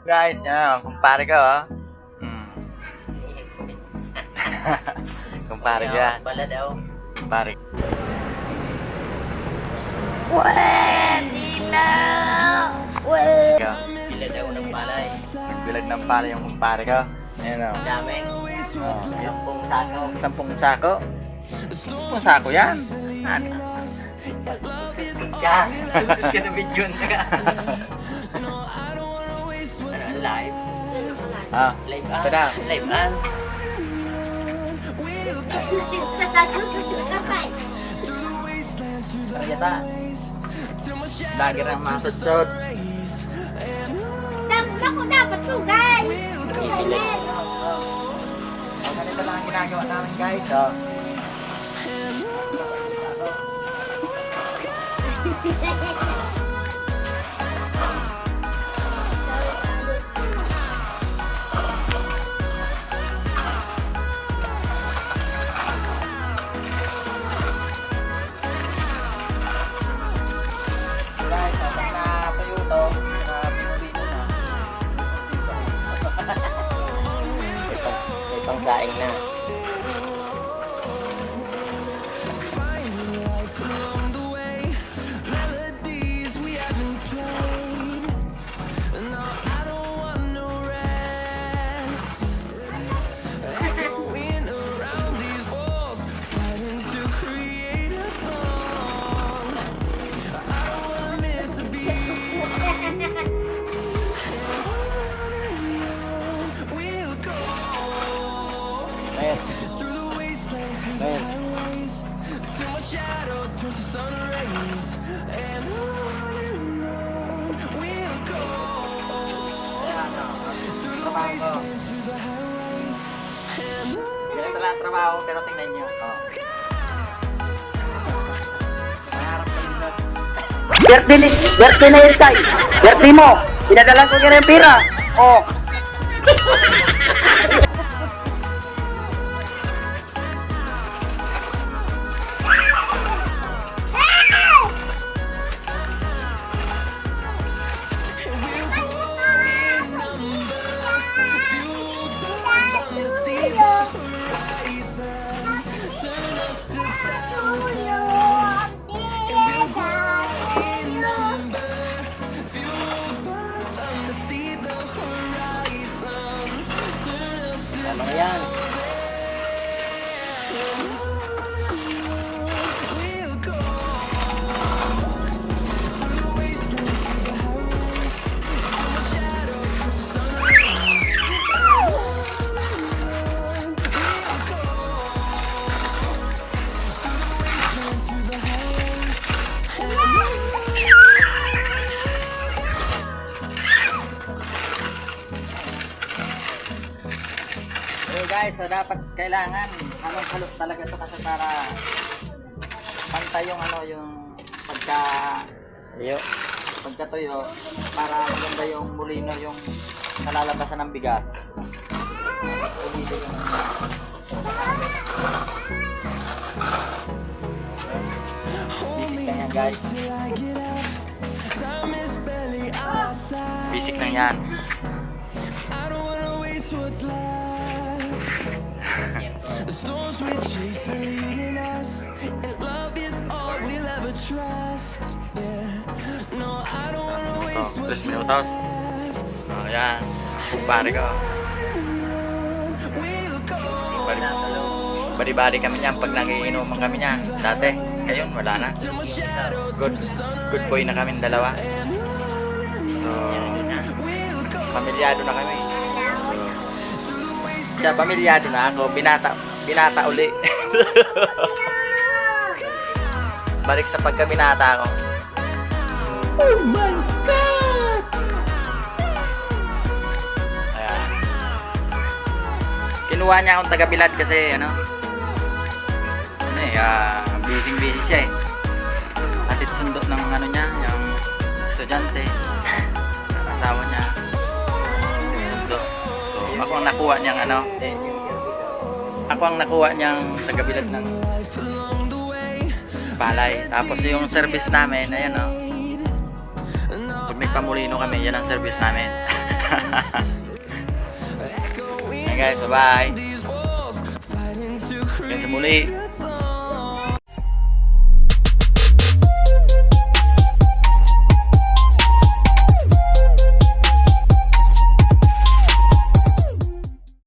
Guys, yan, kumpare ko, oh. Kumpare ko yan. Bala daw. Kumpare. Pwede na! Pwede! Bila daw ng palay. Nagbilag ng pala yung kumpare ko. Ayan, oh. Dami. Oh. 10 sako. 10 sako. 10 sako yan. Susud ka. Susud ka na video na ka. Live. Ah, Live ito na. Live an. Ternyata lagi ng masudsod. Ako dapat to, guys! So, ganito lang ang ginagawa namin, guys. Oh. Guys, pag natuyo to, pinulito na. May pangsaing na. Ayan. Ayan. Trabaho ko. Ganito lang ang trabaho, pero tingnan nyo. Oh. Maharap ko yun doon. Birthday na yun tayo. Birthday mo. Pinadalan ko kaya yung pira. Oh. Ano nga yan? So guys, so dapat kailangan anong halot talaga ito kasi para pantay yung ano yung pagkatuyo para maganda yung mulino yung nalalabasan ng bigas. Umili yung basic lang yan guys. Basic lang yan. Storms we chase are leading us, and love is all we'll ever trust. Yeah, no, I don't wanna waste Ito, 3 what's minutos. Oh, yan. Kumpare ko. we'll go. Bari-bari kami niyan pag nagiinuman kami niyan. Dati, ngayon wala na. Good boy na kami dalawa. So, pamilyado na kami. Siya pamilyado na ako, binata uli. Balik sa pagkabinata ako. Oh my God! Ayan. Kinuha niya akong taga-Bilad kasi busy siya eh. Atid sundo ng ano niya, yung estudyante, asawa niya. Sundo. So, ako ang nakuha niyang taga-Bilad ng palay. Tapos yung service namin, ayan o. Pag may pamulino kami, yan ang service namin. Ayan guys, bye-bye. Hanggang sa muli.